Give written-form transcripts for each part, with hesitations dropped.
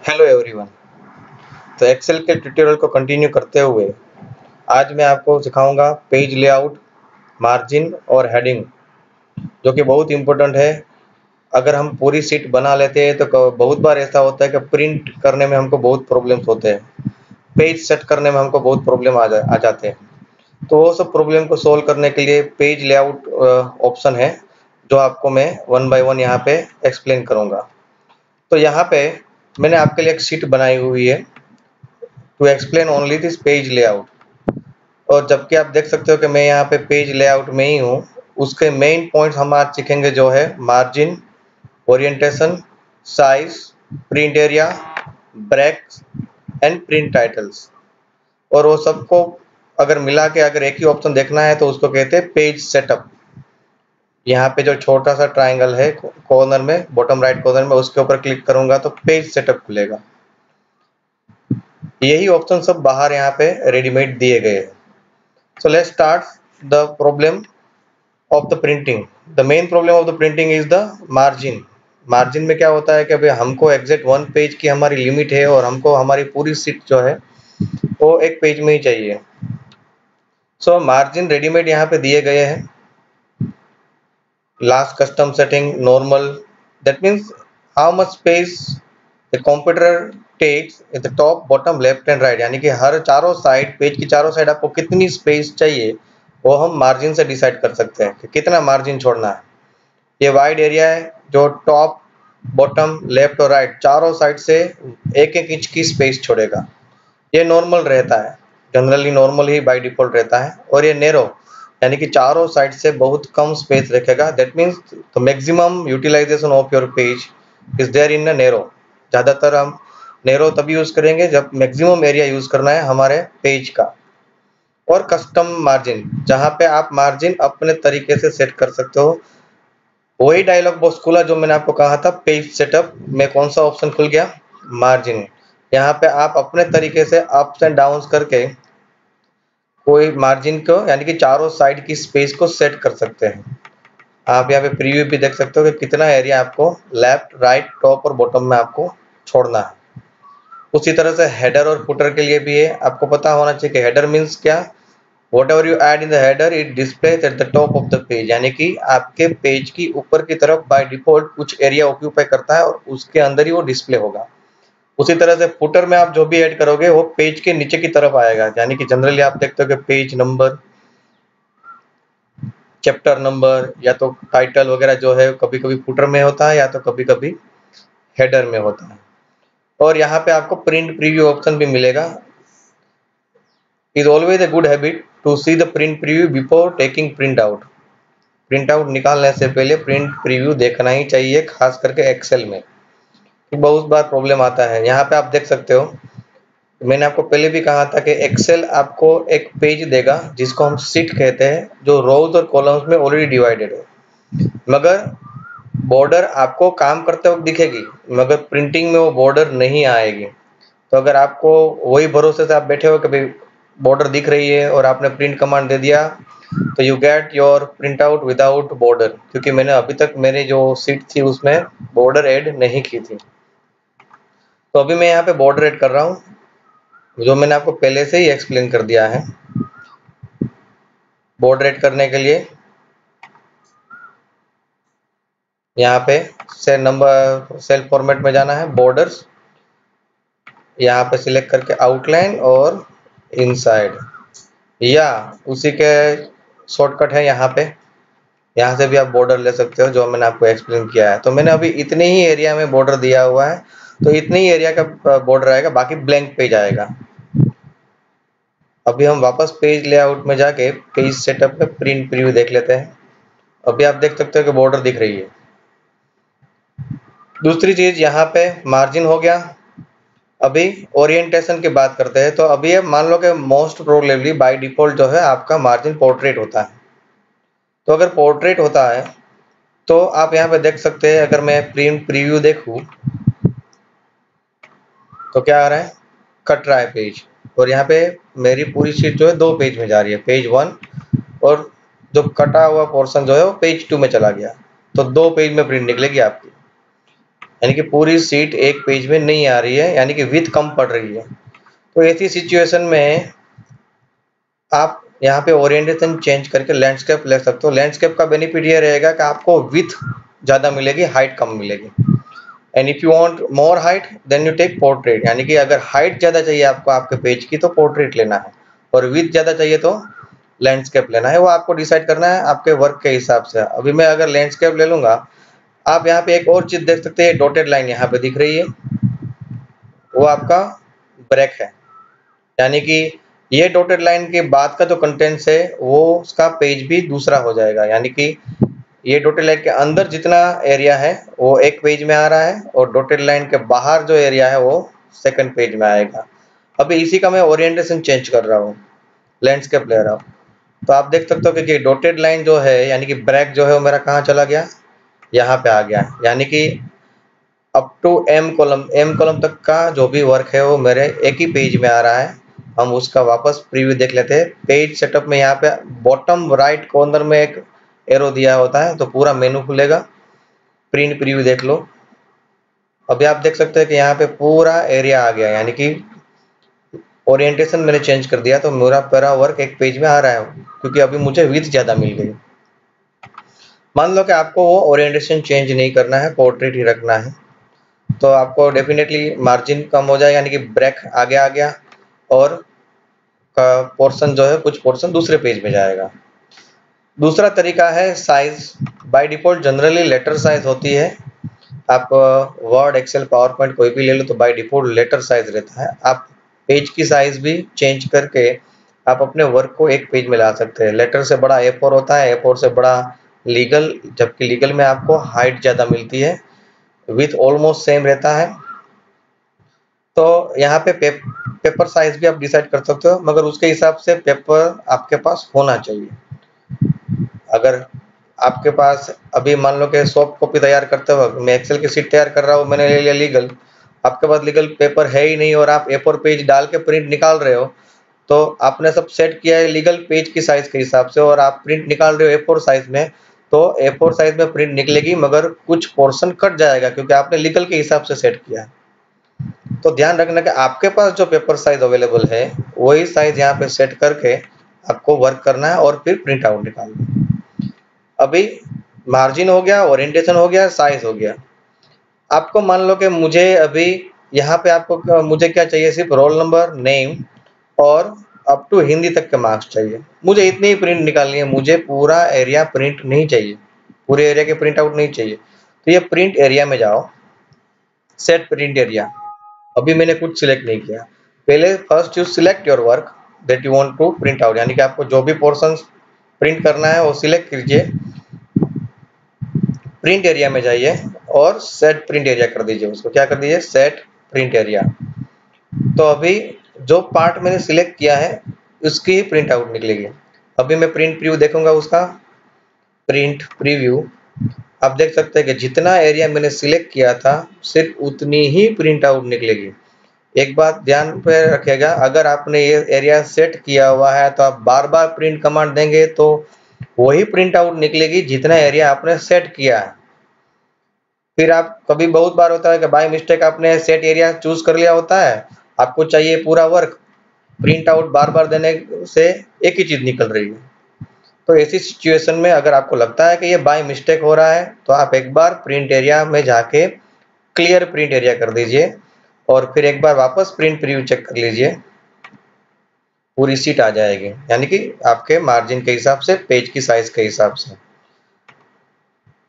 Hello everyone. तो Excel के tutorial को कंटिन्यू करते हुए आज मैं आपको सिखाऊंगा पेज लेआउट, मार्जिन और हेडिंग, जो कि बहुत इंपॉर्टेंट है। अगर हम पूरी शीट बना लेते हैं तो बहुत बार ऐसा होता है कि प्रिंट करने में हमको बहुत प्रॉब्लम्स होते हैं, पेज सेट करने में हमको बहुत प्रॉब्लम आ जाते हैं। तो वो सब प्रॉब्लम को सोल्व करने के लिए पेज लेआउट ऑप्शन है, जो आपको मैं वन बाय वन यहाँ पे एक्सप्लेन करूँगा। तो यहाँ पे मैंने आपके लिए एक शीट बनाई हुई है to explain only this page layout. और जबकि आप देख सकते हो कि मैं यहाँ पे पेज लेआउट में ही हूँ। उसके मेन पॉइंट्स हम आज सीखेंगे, जो है margin, orientation, size, print area, breaks and print titles. और वो सबको अगर मिला के अगर एक ही ऑप्शन देखना है तो उसको कहते हैं पेज सेटअप। यहाँ पे जो छोटा सा ट्राइंगल है कॉर्नर में, बॉटम राइट कॉर्नर में, उसके ऊपर क्लिक करूंगा तो पेज सेटअप खुलेगा। यही ऑप्शन सब बाहर यहाँ पे रेडीमेड दिए गए हैं। So let's start the problem of the printing. The main problem of the printing is the margin. Margin में क्या होता है कि अभी हमको एग्जैक्ट वन पेज की हमारी लिमिट है और हमको हमारी पूरी शीट जो है वो एक पेज में ही चाहिए। सो मार्जिन रेडीमेड यहाँ पे दिए गए हैं। Last custom setting normal, that means how much space the computer takes at the top, bottom, left and right, यानी कि हर चारों साइड, पेज की चारों साइड आपको कितनी स्पेस चाहिए वो हम मार्जिन से डिसाइड कर सकते हैं कि कितना मार्जिन छोड़ना है। ये वाइड एरिया है जो टॉप, बॉटम, लेफ्ट और राइट चारों साइड से एक एक इंच की स्पेस छोड़ेगा। ये नॉर्मल रहता है, generally normal he by default रहता है। और ये नैरो, यानी कि चारों साइड से बहुत कम स्पेस रखेगा। That means the maximum utilization of your page is there in narrow. ज़्यादातर हम नैरो तभी यूज करेंगे जब मैक्सिमम एरिया यूज करना है हमारे पेज का। और कस्टम मार्जिन, जहाँ पे आप मार्जिन अपने तरीके से सेट कर सकते हो। वही डायलॉग बॉक्स खुला जो मैंने आपको कहा था पेज सेटअप में, कौन सा ऑप्शन खुल गया? मार्जिन। यहाँ पे आप अपने तरीके से अप्स एंड डाउन्स करके कोई मार्जिन को, यानी कि चारों साइड की स्पेस को सेट कर सकते हैं। आप यहाँ पे प्रीव्यू भी देख सकते हो कि कितना एरिया आपको लेफ्ट, राइट, टॉप और बॉटम में आपको छोड़ना है। उसी तरह से हेडर और फुटर के लिए भी है। आपको पता होना चाहिए कि हेडर मीन्स क्या। Whatever you add in the header, it displays at the top of the page, यानी कि आपके पेज की ऊपर की तरफ बाय डिफॉल्ट कुछ एरिया ऑक्यूपाई करता है और उसके अंदर ही वो डिस्प्ले होगा। उसी तरह से फुटर में आप जो भी ऐड करोगे वो पेज के नीचे की तरफ आएगा, यानी कि जनरली आप देखते हो कि पेज नंबर, चैप्टर नंबर या तो टाइटल वगैरह जो है कभी कभी फुटर में होता है या तो कभी कभी हेडर में होता है। और यहाँ पे आपको प्रिंट प्रीव्यू ऑप्शन भी मिलेगा। Is always a good habit to see the print preview before taking print out. Print out निकालने से पहले प्रिंट प्रीव्यू देखना ही चाहिए, खास करके एक्सेल में। बहुत बार प्रॉब्लम आता है। यहाँ पे आप देख सकते हो, मैंने आपको पहले भी कहा था कि एक्सेल आपको एक पेज देगा जिसको हम शीट कहते हैं, जो रोज और कॉलम्स में ऑलरेडी डिवाइडेड है। मगर बॉर्डर आपको काम करते वक्त दिखेगी, मगर प्रिंटिंग में वो बॉर्डर नहीं आएगी। तो अगर आपको वही भरोसे से आप बैठे हो कि भाई बॉर्डर दिख रही है और आपने प्रिंट कमांड दे दिया, तो you get your print out without border, क्योंकि मैंने अभी तक मेरी जो सीट थी उसमें बॉर्डर ऐड नहीं की थी। तो अभी मैं यहाँ पे बॉर्डर ऐड कर रहा हूँ, जो मैंने आपको पहले से ही एक्सप्लेन कर दिया है। बॉर्डर ऐड करने के लिए यहाँ पे सेल नंबर, सेल फॉर्मेट में जाना है, बॉर्डर्स, यहाँ पे सिलेक्ट करके आउटलाइन और इनसाइड, या उसी के शॉर्टकट है यहाँ पे। यहाँ से भी आप बॉर्डर ले सकते हो, जो मैंने आपको एक्सप्लेन किया है। तो मैंने अभी इतने ही एरिया में बॉर्डर दिया हुआ है, तो इतने ही एरिया का बॉर्डर आएगा, बाकी ब्लैंक पेज आएगा। अभी हम वापस पेज लेआउट में जाके पेज सेटअप में प्रिंट प्रीव्यू देख लेते हैं। अभी आप देख सकते हो कि बॉर्डर दिख रही है। दूसरी चीज, यहाँ पे मार्जिन हो गया। अभी ओरिएंटेशन की बात करते हैं। तो अभी मान लो कि मोस्ट प्रोबेबली बाय डिफॉल्ट जो है आपका मार्जिन पोर्ट्रेट होता है। तो अगर पोर्ट्रेट होता है तो आप यहाँ पे देख सकते हैं, अगर मैं प्रिंट प्रीव्यू देखूं तो क्या आ रहा है? कट रहा है पेज। और यहाँ पे मेरी पूरी शीट जो है दो पेज में जा रही है, पेज 1, और जो कटा हुआ पोर्शन जो है वो पेज 2 में चला गया। तो दो पेज में प्रिंट निकलेगी आपकी। यानी कि पूरी सीट एक पेज में नहीं आ रही है, यानी कि विड्थ कम पड़ रही है। तो ऐसी सिचुएशन में आप यहाँ पे ओरिएंटेशन चेंज करके लैंडस्केप ले सकते हो। लैंडस्केप का बेनिफिट ये रहेगा कि आपको विड्थ ज़्यादा मिलेगी, हाइट कम मिलेगी। And if you want more height then you take portrait, यानी कि अगर हाइट ज़्यादा चाहिए आपको आपके पेज की तो पोर्ट्रेट लेना है, और विड्थ ज़्यादा चाहिए तो लैंडस्केप लेना है। वो आपको डिसाइड करना है आपके वर्क के हिसाब से। अभी मैं अगर लैंडस्केप ले लूँगा, आप यहाँ पे एक और चीज़ देख सकते हैं, डॉटेड लाइन यहाँ पे दिख रही है, वो आपका ब्रेक है। यानी कि ये डॉटेड लाइन के बाद का जो कंटेंट्स है वो उसका पेज भी दूसरा हो जाएगा। यानी कि ये डॉटेड लाइन के अंदर जितना एरिया है वो एक पेज में आ रहा है, और डॉटेड लाइन के बाहर जो एरिया है वो सेकंड पेज में आएगा। अभी इसी का मैं ओरिएंटेशन चेंज कर रहा हूँ, लैंडस्केप ले रहा हूँ, तो आप देख सकते हो कि डॉटेड लाइन जो है यानी कि ब्रेक जो है वो मेरा कहाँ चला गया, यहाँ पे आ गया। यानी कि अप टू एम कॉलम तक का जो भी वर्क है वो मेरे एक ही पेज में आ रहा है। हम उसका वापस प्रीव्यू देख लेते हैं। पेज सेटअप में यहाँ पे बॉटम राइट कॉर्नर में एक एरो दिया होता है, तो पूरा मेनू खुलेगा। प्रिंट प्रीव्यू देख लो। अभी आप देख सकते हैं कि यहाँ पे पूरा एरिया आ गया, यानी कि ओरिएंटेशन मैंने चेंज कर दिया तो मेरा पूरा वर्क एक पेज में आ रहा है, क्योंकि अभी मुझे विड्थ ज़्यादा मिल गई। मान लो कि आपको वो ओरिएंटेशन चेंज नहीं करना है, पोर्ट्रेट ही रखना है, तो आपको डेफिनेटली मार्जिन कम हो जाएगा, यानी कि ब्रेक आगे आ गया और पोर्शन जो है कुछ पोर्शन दूसरे पेज में जाएगा। दूसरा तरीका है size. By default generally letter size होती है। आप वर्ड, एक्सेल, पावर पॉइंट कोई भी ले लो तो बाय डिफॉल्ट लेटर साइज रहता है। आप पेज की साइज भी चेंज करके आप अपने वर्क को एक पेज में ला सकते हैं। लेटर से बड़ा A4 होता है, A4 से बड़ा लीगल, जबकि लीगल में आपको हाइट ज़्यादा मिलती है, विथ ऑलमोस्ट सेम रहता है। तो यहाँ पे पेपर साइज भी आप डिसाइड कर सकते हो, मगर उसके हिसाब से पेपर आपके पास होना चाहिए। अगर आपके पास अभी मान लो कि सॉफ्ट कॉपी तैयार करते वक्त मैं एक्सेल की शीट तैयार कर रहा हूँ, मैंने ले लिया लीगल, आपके पास लीगल पेपर है ही नहीं और आप A4 पेज डाल के प्रिंट निकाल रहे हो, तो आपने सब सेट किया है लीगल पेज की साइज के हिसाब से और आप प्रिंट निकाल रहे हो A4 साइज में, तो A4 साइज में प्रिंट निकलेगी मगर कुछ पोर्शन कट जाएगा क्योंकि आपने लीगल के हिसाब से सेट किया है। तो ध्यान रखना कि आपके पास जो पेपर साइज अवेलेबल है वही साइज यहाँ पे सेट करके आपको वर्क करना है और फिर प्रिंट आउट निकालना है। अभी मार्जिन हो गया, ओरिएंटेशन हो गया, साइज हो गया। आपको मान लो कि मुझे अभी यहाँ पे आपको मुझे क्या चाहिए, सिर्फ रोल नंबर, नेम और अप टू हिंदी तक के मार्क्स चाहिए। मुझे इतनी ही प्रिंट निकालनी है, मुझे पूरा एरिया प्रिंट नहीं चाहिए, पूरे एरिया के प्रिंट आउट नहीं चाहिए। तो ये प्रिंट एरिया में जाओ, सेट प्रिंट एरिया। अभी मैंने कुछ सिलेक्ट नहीं किया, पहले first you select your work that you want to print out, यानी कि आपको जो भी पोर्शन प्रिंट करना है वो सिलेक्ट कीजिए, प्रिंट एरिया में जाइए और सेट प्रिंट एरिया कर दीजिए। उसको क्या कर दीजिए, सेट प्रिंट एरिया। तो अभी जो पार्ट मैंने सिलेक्ट किया है उसकी ही प्रिंट आउट निकलेगी। अभी मैं प्रिंट प्रीव्यू देखूंगा, उसका प्रिंट प्रीव्यू आप देख सकते हैं कि जितना एरिया मैंने सिलेक्ट किया था सिर्फ उतनी ही प्रिंट आउट निकलेगी। एक बात ध्यान पे रखिएगा, अगर आपने ये एरिया सेट किया हुआ है तो आप बार बार प्रिंट कमांड देंगे तो वही प्रिंट आउट निकलेगी जितना एरिया आपने सेट किया है। फिर आप कभी बहुत बार होता है कि बाय मिस्टेक आपने सेट एरिया चूज कर लिया होता है, आपको चाहिए पूरा वर्क, प्रिंट आउट बार बार देने से एक ही चीज निकल रही है। तो ऐसी सिचुएशन में अगर आपको लगता है कि ये बाय मिस्टेक हो रहा है तो आप एक बार प्रिंट एरिया में जाके क्लियर प्रिंट एरिया कर दीजिए और फिर एक बार वापस प्रिंट प्रीव्यू चेक कर लीजिए, पूरी सीट आ जाएगी, यानी कि आपके मार्जिन के हिसाब से, पेज की साइज के हिसाब से।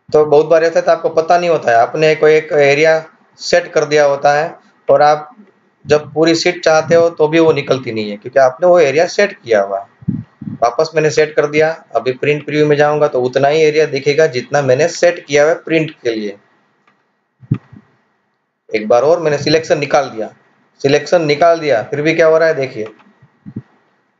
तो बहुत बार ऐसा तो आपको पता नहीं होता है, आपने कोई एक एरिया सेट कर दिया होता है और आप जब पूरी सीट चाहते हो तो भी वो निकलती नहीं है क्योंकि आपने वो एरिया सेट किया हुआ है। वापस मैंने सेट कर दिया, अभी प्रिंट प्रीव्यू में जाऊंगा तो उतना ही एरिया दिखेगा जितना मैंने सेट किया हुआ है प्रिंट के लिए। एक बार और मैंने सिलेक्शन निकाल दिया, फिर भी क्या हो रहा है देखिए,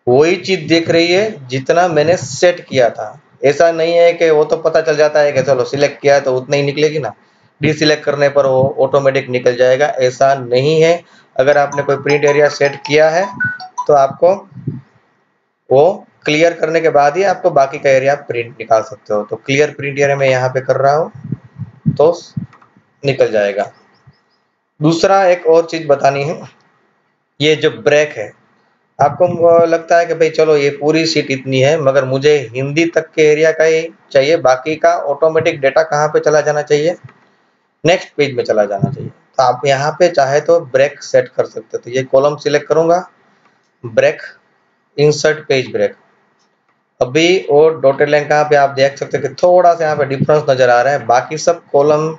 वही चीज दिख रही है जितना मैंने सेट किया था। ऐसा नहीं है कि वो तो पता चल जाता है कि चलो सिलेक्ट किया है तो उतना ही निकलेगी ना, डिसिलेक्ट करने पर वो ऑटोमेटिक निकल जाएगा, ऐसा नहीं है। अगर आपने कोई प्रिंट एरिया सेट किया है तो आपको वो क्लियर करने के बाद ही आपको बाकी का एरिया प्रिंट निकाल सकते हो। तो क्लियर प्रिंट एरिया मैं यहाँ पे कर रहा हूँ तो निकल जाएगा। दूसरा एक और चीज बतानी है, ये जो ब्रेक है, आपको लगता है कि भाई चलो ये पूरी सीट इतनी है, मगर मुझे हिंदी तक के एरिया का ही चाहिए, बाकी का ऑटोमेटिक डेटा कहाँ पे चला जाना चाहिए, नेक्स्ट पेज में चला जाना चाहिए। तो आप यहाँ पे चाहे तो ब्रेक सेट कर सकते हो। तो ये कॉलम सिलेक्ट करूंगा, ब्रेक, इंसर्ट पेज ब्रेक। अभी और डॉटेड लाइन कहाँ पे आप देख सकते हो कि थोड़ा सा यहाँ पे डिफरेंस नजर आ रहा है, बाकी सब कॉलम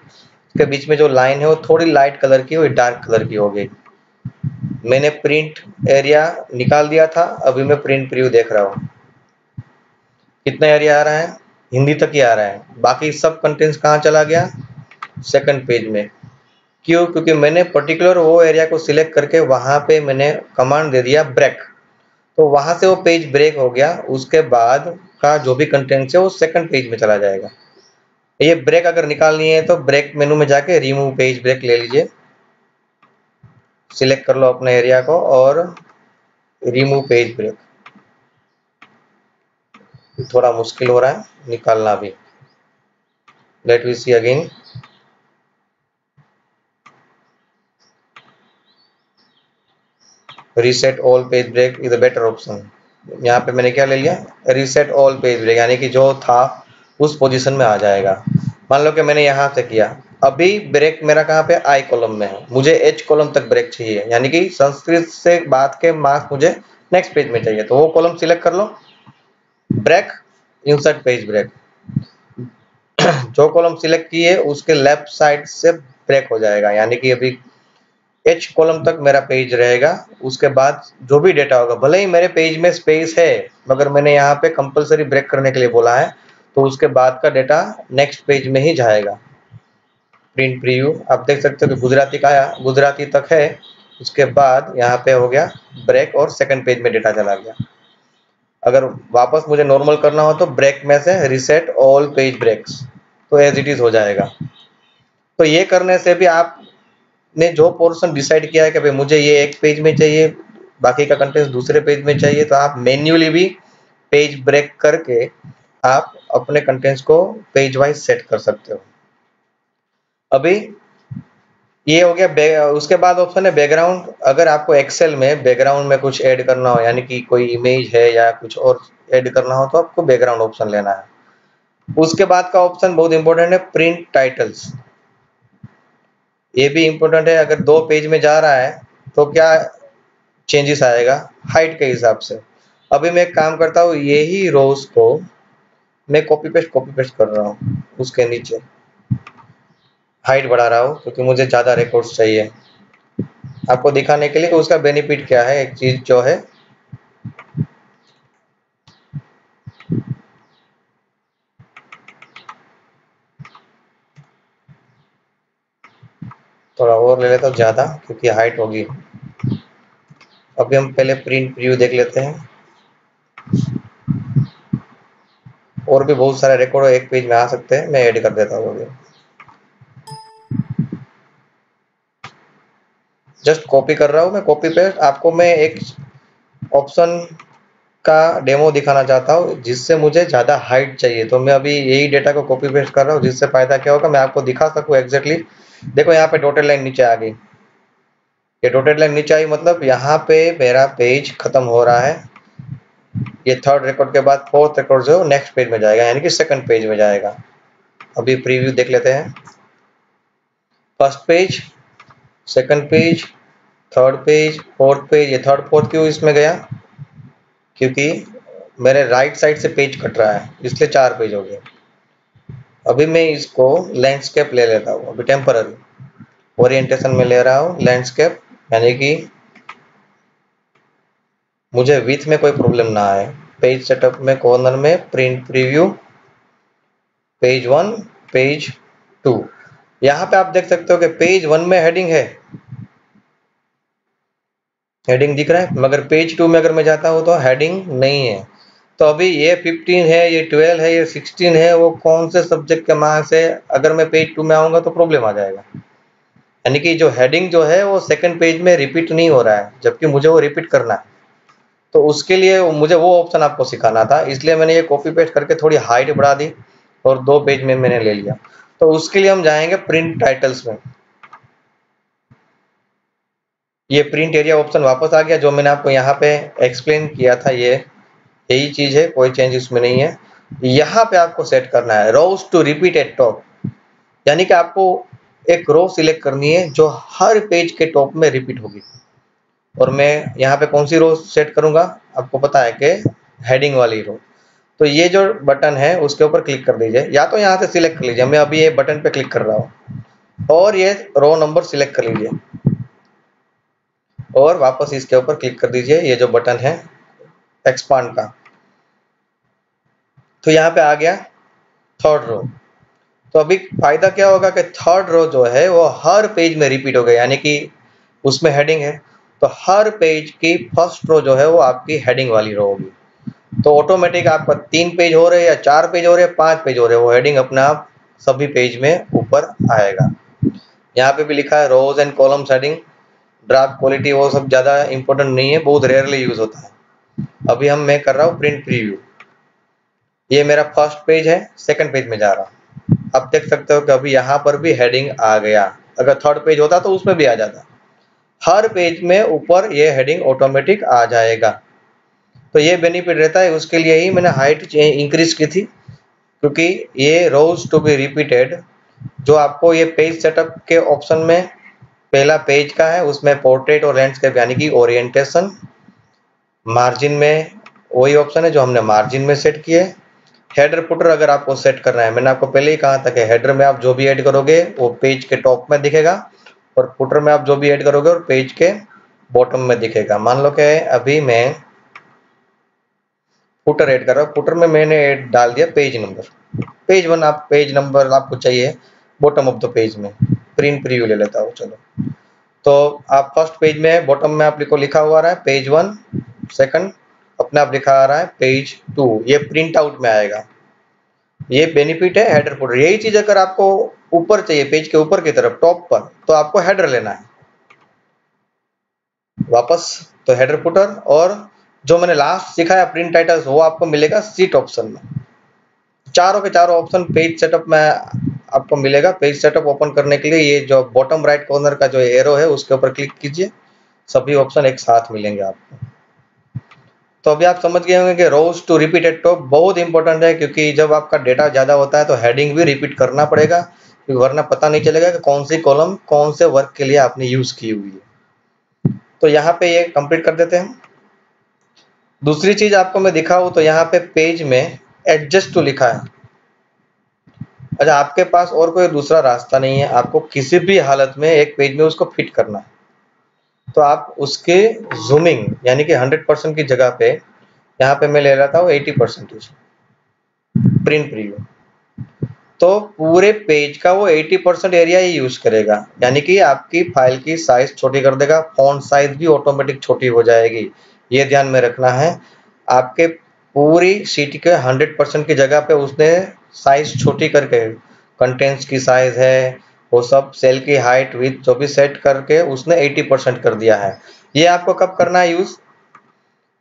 के बीच में जो लाइन है वो थोड़ी लाइट कलर की, वो डार्क कलर की हो गई। मैंने प्रिंट एरिया निकाल दिया था, अभी मैं प्रिंट प्रीव्यू देख रहा हूँ, कितना एरिया आ रहा है, हिंदी तक ही आ रहा है, बाकी सब कंटेंट्स कहाँ चला गया, सेकंड पेज में। क्यों? क्योंकि मैंने पर्टिकुलर वो एरिया को सिलेक्ट करके वहां पे मैंने कमांड दे दिया ब्रेक, तो वहां से वो पेज ब्रेक हो गया, उसके बाद का जो भी कंटेंट है वो सेकंड पेज में चला जाएगा। ये ब्रेक अगर निकालनी है तो ब्रेक मेनू में जाके रिमूव पेज ब्रेक ले लीजिए, सिलेक्ट कर लो अपने एरिया को और रिमूव पेज ब्रेक। थोड़ा मुश्किल हो रहा है निकालना भी, let we see again. Reset all page break is a better option. यहाँ पे मैंने क्या ले लिया, रीसेट ऑल पेज ब्रेक, यानी कि जो था उस पोजीशन में आ जाएगा। मान लो कि मैंने यहाँ से किया, अभी ब्रेक मेरा कहाँ पे, आई कॉलम में है, मुझे एच कॉलम तक ब्रेक चाहिए, यानी कि संस्कृत से बात के मार्क्स मुझे नेक्स्ट पेज में चाहिए, तो वो कॉलम सिलेक्ट कर लो, ब्रेक, इंसर्ट पेज ब्रेक। जो कॉलम सिलेक्ट की है उसके लेफ्ट साइड से ब्रेक हो जाएगा, यानी कि अभी एच कॉलम तक मेरा पेज रहेगा। उसके बाद जो भी डेटा होगा, भले ही मेरे पेज में स्पेस है, मगर मैंने यहाँ पे कंपलसरी ब्रेक करने के लिए बोला है, तो उसके बाद का डेटा नेक्स्ट पेज में ही जाएगा। प्रिंट प्रीव्यू आप देख सकते हो कि गुजराती का आया, गुजराती तक है, उसके बाद यहाँ पे हो गया ब्रेक और सेकंड पेज में डेटा चला गया। अगर वापस मुझे नॉर्मल करना हो तो ब्रेक में से रिसेट ऑल पेज ब्रेक्स, तो एज इट इज हो जाएगा। तो ये करने से भी आपने जो पोर्शन डिसाइड किया है कि भाई मुझे ये एक पेज में चाहिए, बाकी का कंटेंट दूसरे पेज में चाहिए, तो आप मैन्युअली भी पेज ब्रेक करके आप अपने कंटेंट्स को पेज वाइज सेट कर सकते हो। अभी ये हो गया। उसके बाद ऑप्शन है बैकग्राउंड। अगर आपको एक्सेल में बैकग्राउंड में कुछ ऐड करना हो, यानी कि कोई इमेज है या कुछ और ऐड करना हो, तो आपको बैकग्राउंड ऑप्शन लेना है। उसके बाद का ऑप्शन बहुत इंपॉर्टेंट है, प्रिंट टाइटल्स। ये भी इंपॉर्टेंट है, अगर दो पेज में जा रहा है तो क्या चेंजेस आएगा हाइट के हिसाब से। अभी मैं एक काम करता हूँ, यही रोज को मैं कॉपी पेस्ट कर रहा हूँ, उसके नीचे हाइट बढ़ा रहा हूँ क्योंकि मुझे ज्यादा रिकॉर्ड्स चाहिए, आपको दिखाने के लिए कि उसका बेनिफिट क्या है। एक चीज जो है, थोड़ा और ले लेता हूँ ज्यादा क्योंकि हाइट होगी। अभी हम पहले प्रिंट प्रीव्यू देख लेते हैं, और भी बहुत सारे रिकॉर्ड एक पेज में आ सकते हैं, मैं ऐड कर देता हूँ। अभी जस्ट कॉपी कर रहा हूँ मैं, कॉपी पेस्ट। आपको मैं एक ऑप्शन का डेमो दिखाना चाहता हूँ जिससे मुझे ज्यादा हाइट चाहिए, तो मैं अभी यही डेटा को कॉपी पेस्ट कर रहा हूँ, जिससे फायदा क्या होगा मैं आपको दिखा सकूँ एग्जैक्टली। देखो यहाँ पे डॉटेड लाइन नीचे आ गई, ये डॉटेड लाइन नीचे आई, मतलब यहाँ पे मेरा पेज खत्म हो रहा है। ये थर्ड रिकॉर्ड के बाद फोर्थ रिकॉर्ड जो नेक्स्ट पेज में जाएगा, यानी कि सेकंड पेज में जाएगा। अभी प्रीव्यू देख लेते हैं, first page, second page, third page, fourth page. ये थर्ड फोर्थ क्यों इसमें गया, क्योंकि मेरे राइट साइड से पेज कट रहा है, इसलिए 4 पेज हो गए। अभी मैं इसको लैंडस्केप ले लेता हूँ, अभी टेम्पररी ओरिएंटेशन में ले रहा हूँ लैंडस्केप, यानी कि मुझे विथ में कोई प्रॉब्लम ना आए। पेज सेटअप में कॉर्नर में प्रिंट प्रीव्यू, पेज 1, पेज 2। यहाँ पे आप देख सकते हो कि पेज 1 में हेडिंग है, हेडिंग दिख रहा है, मगर पेज 2 में अगर मैं जाता हूँ तो हेडिंग नहीं है। तो अभी ये 15 है, ये 12 है, ये 16 है, वो कौन से सब्जेक्ट के मार्क्स है, अगर मैं पेज 2 में आऊंगा तो प्रॉब्लम आ जाएगा। यानी कि जो हेडिंग जो है वो सेकंड पेज में रिपीट नहीं हो रहा है, जबकि मुझे वो रिपीट करना है। तो उसके लिए मुझे वो ऑप्शन आपको सिखाना था, इसलिए मैंने ये कॉपी पेस्ट करके थोड़ी हाइट बढ़ा दी और 2 पेज में मैंने ले लिया। तो उसके लिए हम जाएंगे प्रिंट टाइटल्स में। ये प्रिंट एरिया ऑप्शन वापस आ गया, जो मैंने आपको यहाँ पे एक्सप्लेन किया था, ये यही चीज है, कोई चेंज इसमें नहीं है। यहाँ पे आपको सेट करना है रोज टू रिपीट एट टॉप, यानी कि आपको एक रो सिलेक्ट करनी है जो हर पेज के टॉप में रिपीट होगी। और मैं यहाँ पे कौन सी रो सेट करूंगा, आपको पता है कि हेडिंग वाली रो। तो ये जो बटन है उसके ऊपर क्लिक कर दीजिए, या तो यहाँ से सिलेक्ट कर लीजिए, मैं अभी ये बटन पे क्लिक कर रहा हूँ, और ये रो नंबर सिलेक्ट कर लीजिए और वापस इसके ऊपर क्लिक कर दीजिए, ये जो बटन है एक्सपांड का। तो यहाँ पे आ गया थर्ड रो। तो अभी फायदा क्या होगा कि थर्ड रो जो है वो हर पेज में रिपीट हो गया, यानी कि उसमें हेडिंग है, तो हर पेज की फर्स्ट रो जो है वो आपकी हेडिंग वाली रो होगी। तो ऑटोमेटिक आपका 3 पेज हो रहे या 4 पेज हो रहे 5 पेज हो रहे, वो हेडिंग अपने आप सभी पेज में ऊपर आएगा। यहाँ पे भी लिखा है rows and columns heading, draft quality वो सब ज्यादा इंपॉर्टेंट नहीं है, बहुत रेयरली यूज होता है। अभी मैं कर रहा हूँ प्रिंट प्रीव्यू, ये मेरा फर्स्ट पेज है, सेकंड पेज में जा रहा हूँ। अब देख सकते हो कि अभी यहाँ पर भी हेडिंग आ गया, अगर थर्ड पेज होता तो उसमें भी आ जाता। हर पेज में ऊपर ये हेडिंग ऑटोमेटिक आ जाएगा। तो ये बेनिफिट रहता है, उसके लिए ही मैंने हाइट इंक्रीज की थी, क्योंकि ये रोज टू बी रिपीटेड जो आपको ये पेज सेटअप के ऑप्शन में पहला पेज का है, उसमें पोर्ट्रेट और लैंडस्केप यानी कि ओरिएंटेशन, मार्जिन में वही ऑप्शन है जो हमने मार्जिन में सेट किए। हेडर फुटर अगर आपको सेट करना है, मैंने आपको पहले ही कहा था कि हेडर में आप जो भी ऐड करोगे वो पेज के टॉप में दिखेगा, और फुटर में आप जो भी ऐड करोगे और पेज के बॉटम में दिखेगा। मान लो कि अभी मैं फुटर ऐड कर रहा हूँ, फुटर में मैंने ऐड डाल दिया पेज नंबर, पेज 1, आप पेज नंबर आपको चाहिए बॉटम ऑफ द पेज में। प्रिंट प्रीव्यू ले लेता हूँ, चलो। तो आप फर्स्ट पेज में बॉटम में आप लिखो, लिखा हुआ रहा है पेज 1, सेकंड अपने आप लिखा आ रहा है पेज 2, ये प्रिंट आउट में आएगा। ये बेनिफिट है हेडर फुटर। यही चीज अगर आपको ऊपर चाहिए, पेज के ऊपर की तरफ टॉप पर, तो आपको हेडर लेना है वापस, तो हेडर फुटर। और जो मैंने लास्ट सिखाया प्रिंट टाइटल्स, वो आपको मिलेगा सीट ऑप्शन में। चारों के चारों ऑप्शन पेज सेटअप में आपको मिलेगा। पेज सेटअप ओपन करने के लिए ये जो बॉटम राइट कॉर्नर का जो एरो है उसके ऊपर क्लिक कीजिए, सभी ऑप्शन एक साथ मिलेंगे आपको। तो अभी आप समझ गए होंगे कि रोज टू रिपीट एट टॉप बहुत इंपॉर्टेंट है, क्योंकि जब आपका डेटा ज्यादा होता है तो हेडिंग भी रिपीट करना पड़ेगा, क्योंकि वरना पता नहीं चलेगा कि कौन सी कॉलम कौन से वर्क के लिए आपने यूज की हुई है। तो यहाँ पे ये कंप्लीट कर देते हैं। दूसरी चीज आपको मैं दिखाऊं तो यहाँ पे पेज में एडजस्ट टू लिखा है। अच्छा, आपके पास और कोई दूसरा रास्ता नहीं है, आपको किसी भी हालत में एक पेज में उसको फिट करना है, तो आप उसके जूमिंग यानी कि 100% की जगह पे यहाँ पे मैं ले लेता हूँ 80% प्रिंट प्रीव्यू। तो पूरे पेज का वो 80% एरिया ही यूज करेगा, यानी कि आपकी फाइल की साइज छोटी कर देगा, फॉन्ट साइज भी ऑटोमेटिक छोटी हो जाएगी। ये ध्यान में रखना है। आपके पूरी शीट के 100% की जगह पे उसने साइज छोटी करके, कंटेंट्स की साइज है वो सब, सेल की हाइट विथ जो भी सेट करके उसने 80% कर दिया है। ये आपको कब करना है यूज,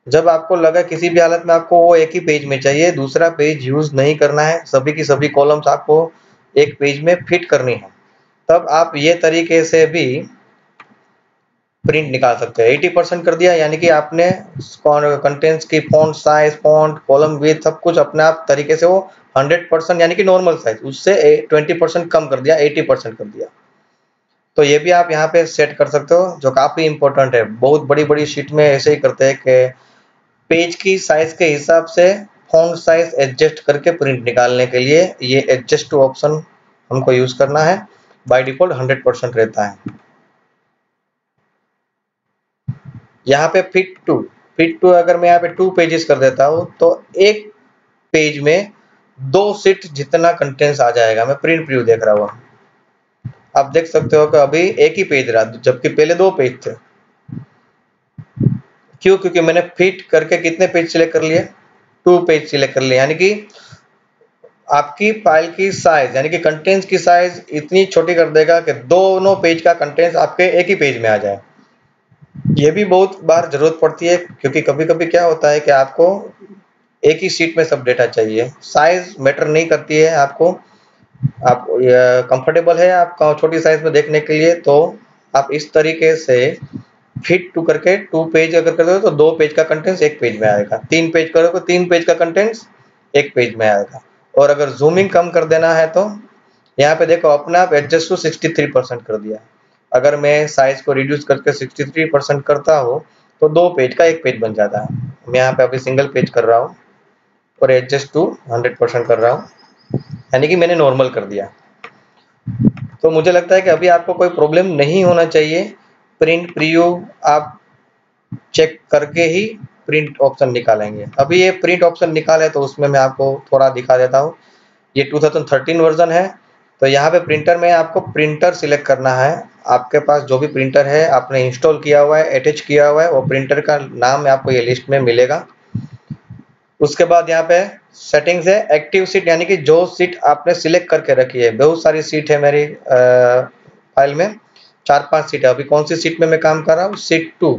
जब आपको लगा किसी भी हालत में आपको वो एक ही पेज में चाहिए, दूसरा पेज यूज नहीं करना है, सभी की सभी कॉलम्स आपको एक पेज में फिट करनी है, तब आप ये तरीके से भी प्रिंट निकाल सकते हैं। 80% कर दिया यानी कि आपने कंटेंट्स की font size, font, column width सब कुछ अपने आप तरीके से वो 100% यानी कि नॉर्मल साइज उससे 20% कम कर दिया, 80% कर दिया। तो ये भी आप यहाँ पे सेट कर सकते हो, जो काफी इंपॉर्टेंट है। बहुत बड़ी बड़ी शीट में ऐसे ही करते हैं कि पेज की साइज के हिसाब से फॉन्ट साइज एडजस्ट करके प्रिंट निकालने के लिए ये एडजस्ट टू ऑप्शन हमको यूज करना है। बाय डिफॉल्ट 100% रहता है। यहाँ पे फिट टू अगर मैं यहाँ पे 2 पेजेस कर देता हूँ तो एक पेज में 2 शीट जितना कंटेंट्स आ जाएगा। मैं प्रिंट प्रीव्यू देख रहा हूँ, आप देख सकते हो कि अभी एक ही पेज रहा जबकि पहले 2 पेज थे। क्यों, क्योंकि मैंने फिट करके कितने पेज सिलेक्ट कर लिए, 2 पेज सिलेक्ट कर लिए, यानी कि आपकी फाइल की साइज यानी कि कंटेंट्स की साइज इतनी छोटी कर देगा कि दोनों पेज का कंटेंट्स आपके एक ही पेज में आ जाए। ये भी बहुत बार जरूरत पड़ती है, क्योंकि कभी कभी क्या होता है कि आपको एक ही शीट में सब डेटा चाहिए। साइज मैटर नहीं करती है, आपको आप कंफर्टेबल है आपका छोटी साइज में देखने के लिए, तो आप इस तरीके से फिट टू करके 2 पेज अगर कर दो तो 2 पेज का कंटेंट्स 1 पेज में आएगा, 3 पेज करो तो 3 पेज का कंटेंट्स 1 पेज में आएगा। और अगर जूमिंग कम कर देना है तो यहाँ पे देखो अपने आप एडजस्ट टू 63% कर दिया। अगर मैं साइज को रिड्यूस करके 63% करता हूँ तो 2 पेज का 1 पेज बन जाता है। मैं यहाँ पे अभी सिंगल पेज कर रहा हूँ और एडजस्ट टू 100% कर रहा हूँ, यानी कि मैंने नॉर्मल कर दिया। तो मुझे लगता है कि अभी आपको कोई प्रॉब्लम नहीं होना चाहिए। प्रिंट प्रीव्यू आप चेक करके ही प्रिंट ऑप्शन निकालेंगे। अभी ये प्रिंट ऑप्शन निकाले तो उसमें मैं आपको थोड़ा दिखा देता हूँ। ये 2013 वर्जन है। तो यहाँ पे प्रिंटर में आपको प्रिंटर सिलेक्ट करना है। आपके पास जो भी प्रिंटर है आपने इंस्टॉल किया हुआ है, अटैच किया हुआ है, वो प्रिंटर का नाम आपको ये लिस्ट में मिलेगा। उसके बाद यहाँ पे सेटिंग्स है, एक्टिव सीट यानी कि जो सीट आपने सिलेक्ट करके रखी है। बहुत सारी सीट है मेरी फाइल में, 4-5 सीट है। अभी कौन सी सीट में मैं काम कर रहा हूँ, सीट 2।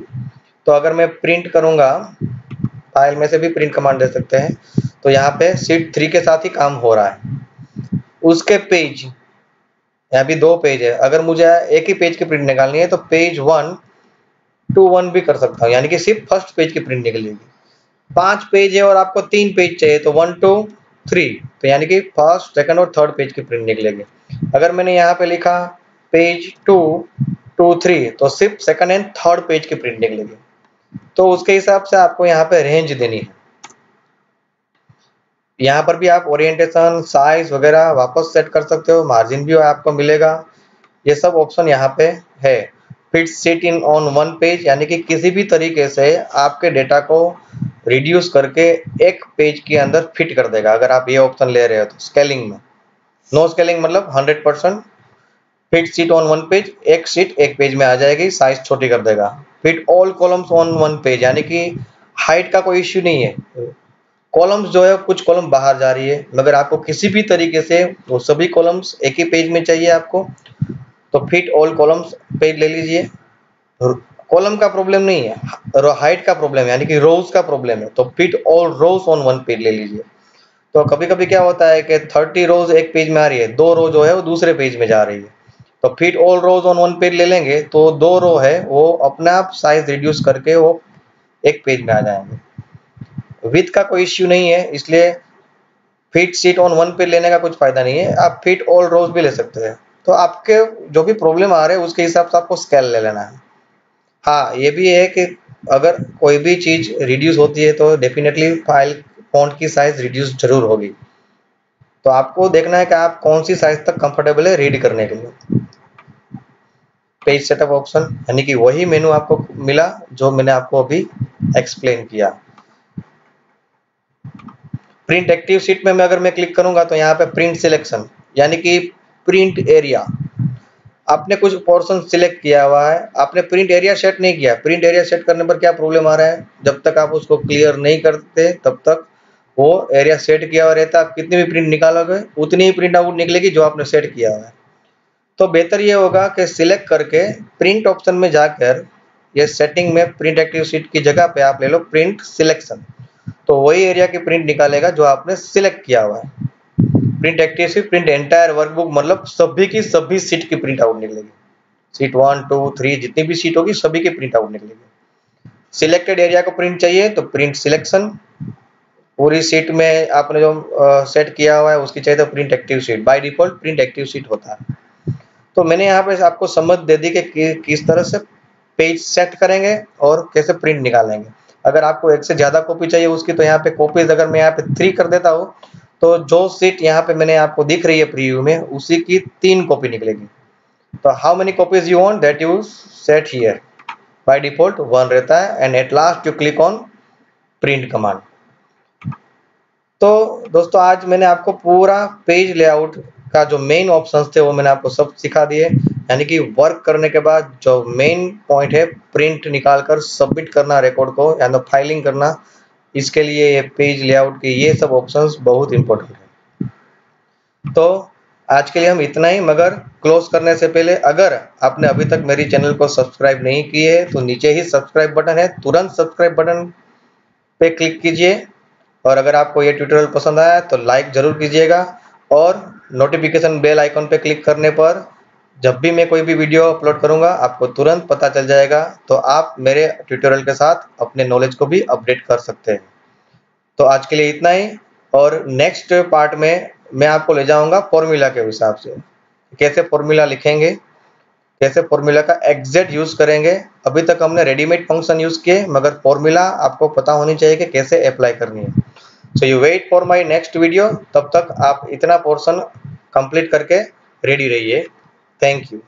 तो अगर मैं प्रिंट करूंगा, फाइल में से भी प्रिंट कमांड दे सकते हैं, तो यहाँ पे सीट 3 के साथ ही काम हो रहा है। उसके पेज, यहाँ भी 2 पेज है। अगर मुझे एक ही पेज की प्रिंट निकालनी है तो पेज 1 to 1 भी कर सकता हूँ, यानी कि सिर्फ फर्स्ट पेज की प्रिंट निकलेगी। 5 पेज है और आपको 3 पेज चाहिए तो 1 to 3, तो यानी कि फर्स्ट, सेकंड और थर्ड पेज की प्रिंट निकलेगी। अगर मैंने यहाँ पे लिखा पेज 2 to 3 तो सिर्फ सेकंड एंड थर्ड पेज की प्रिंट निकलेगी। तो उसके हिसाब से आपको यहाँ पे रेंज देनी है। यहाँ पर भी आप ओरिएंटेशन, साइज वगैरह वापस सेट कर सकते हो, मार्जिन भी आपको मिलेगा। ये सब ऑप्शन यहाँ पे है। Fit seat in on one page, यानी कि किसी भी तरीके से आपके डेटा को रिड्यूस करके एक पेज के अंदर फिट कर देगा। अगर आप ये ऑप्शन ले रहे हो तो स्केलिंग में, नो स्केलिंग मतलब 100%। Fit seat on one page, एक सीट एक पेज में आ जाएगी, साइज छोटी कर देगा। Fit all columns on one page, यानी कि हाइट का कोई इश्यू नहीं है। कॉलम्स जो है कुछ कॉलम बाहर जा रही है, मगर आपको किसी भी तरीके से वो सभी कॉलम्स एक ही पेज में चाहिए आपको, तो फिट ऑल कॉलम्स पेज ले लीजिए। कॉलम का प्रॉब्लम नहीं है, हाइट का प्रॉब्लम है, यानी कि रोज का प्रॉब्लम है, तो fit all rows on one page ले लीजिए। तो कभी कभी क्या होता है कि 30 रोज एक पेज में आ रही है, 2 रो जो है वो दूसरे पेज में जा रही है। तो fit all rows on one page ले लेंगे तो 2 रो है वो अपने आप साइज रिड्यूस करके वो एक पेज में आ जाएंगे। विथ का कोई इश्यू नहीं है, इसलिए fit seat on one page लेने का कुछ फायदा नहीं है। आप फिट ऑल रोज भी ले सकते हैं। तो आपके जो भी प्रॉब्लम आ रहे हैं उसके हिसाब से आपको स्केल ले लेना है। हाँ, ये भी है कि अगर कोई भी चीज रिड्यूस होती है तो डेफिनेटली फाइल फॉन्ट की साइज रिड्यूस जरूर होगी। तो आपको देखना है कि आप कौन सी साइज तक कंफर्टेबल है रीड करने के लिए। पेज सेटअप ऑप्शन, यानी कि वही मेनू आपको मिला जो मैंने आपको अभी एक्सप्लेन किया। प्रिंट एक्टिव सीट में अगर मैं क्लिक करूंगा तो यहाँ पे प्रिंट सिलेक्शन, यानी कि प्रिंट एरिया, आपने कुछ पोर्शन सिलेक्ट किया हुआ है, आपने प्रिंट एरिया सेट नहीं किया। प्रिंट एरिया सेट करने पर क्या प्रॉब्लम आ रहा है, जब तक आप उसको क्लियर नहीं करते तब तक वो एरिया सेट किया हुआ रहता है। आप कितनी भी प्रिंट निकालोगे उतनी ही प्रिंट आउट निकलेगी जो आपने सेट किया हुआ है। तो बेहतर ये होगा कि सिलेक्ट करके प्रिंट ऑप्शन में जाकर ये सेटिंग में प्रिंट एक्टिव सीट की जगह पे आप ले लो प्रिंट सिलेक्शन, तो वही एरिया की प्रिंट निकालेगा जो आपने सिलेक्ट किया हुआ है। Print active seat, print entire workbook मतलब सभी की सभी सीट की प्रिंट आउट निकलेगी। सीट 1, 2, 3 जितनी भी सीट होगी सभी की प्रिंट आउट निकलेगी। सिलेक्टेड एरिया को प्रिंट चाहिए तो प्रिंट सिलेक्शन, पूरी सीट में आपने जो सेट किया हुआ है उसकी चाहिए तो print active seat. By default print active seat होता है। तो मैंने यहाँ पे आपको समझ दे दी कि किस तरह से पेज सेट करेंगे और कैसे प्रिंट निकालेंगे। अगर आपको एक से ज्यादा कॉपी चाहिए उसकी, तो यहाँ पे कॉपीज अगर मैं यहाँ पे 3 कर देता हूँ तो जो सीट यहाँ पे मैंने आपको दिख रही है प्रीव्यू में उसी की 3 कॉपी निकलेगी। तो how many copies you want that you set here. By default 1 रहता है and at last you click on print command. तो दोस्तों आज मैंने आपको पूरा पेज लेआउट का जो मेन ऑप्शंस थे वो मैंने आपको सब सिखा दिए। यानी कि वर्क करने के बाद जो मेन पॉइंट है प्रिंट निकालकर सबमिट करना रिकॉर्ड को या तो फाइलिंग करना, इसके लिए ये पेज लेआउट के ये सब ऑप्शंस बहुत इंपॉर्टेंट है। तो आज के लिए हम इतना ही, मगर क्लोज करने से पहले अगर आपने अभी तक मेरी चैनल को सब्सक्राइब नहीं किए है तो नीचे ही सब्सक्राइब बटन है, तुरंत सब्सक्राइब बटन पे क्लिक कीजिए। और अगर आपको ये ट्यूटोरियल पसंद आया तो लाइक जरूर कीजिएगा और नोटिफिकेशन बेल आइकन पे क्लिक करने पर जब भी मैं कोई भी वीडियो अपलोड करूंगा आपको तुरंत पता चल जाएगा, तो आप मेरे ट्यूटोरियल के साथ अपने नॉलेज को भी अपडेट कर सकते हैं। तो आज के लिए इतना ही, और नेक्स्ट पार्ट में मैं आपको ले जाऊंगा फॉर्मूला के हिसाब से, कैसे फॉर्मूला लिखेंगे, कैसे फॉर्मूला का एग्जैक्ट यूज करेंगे। अभी तक हमने रेडीमेड फंक्शन यूज किए, मगर फॉर्मूला आपको पता होनी चाहिए कि कैसे अप्लाई करनी है। So you wait for my next video, तब तक आप इतना पोर्शन कंप्लीट करके रेडी रहिए। Thank you.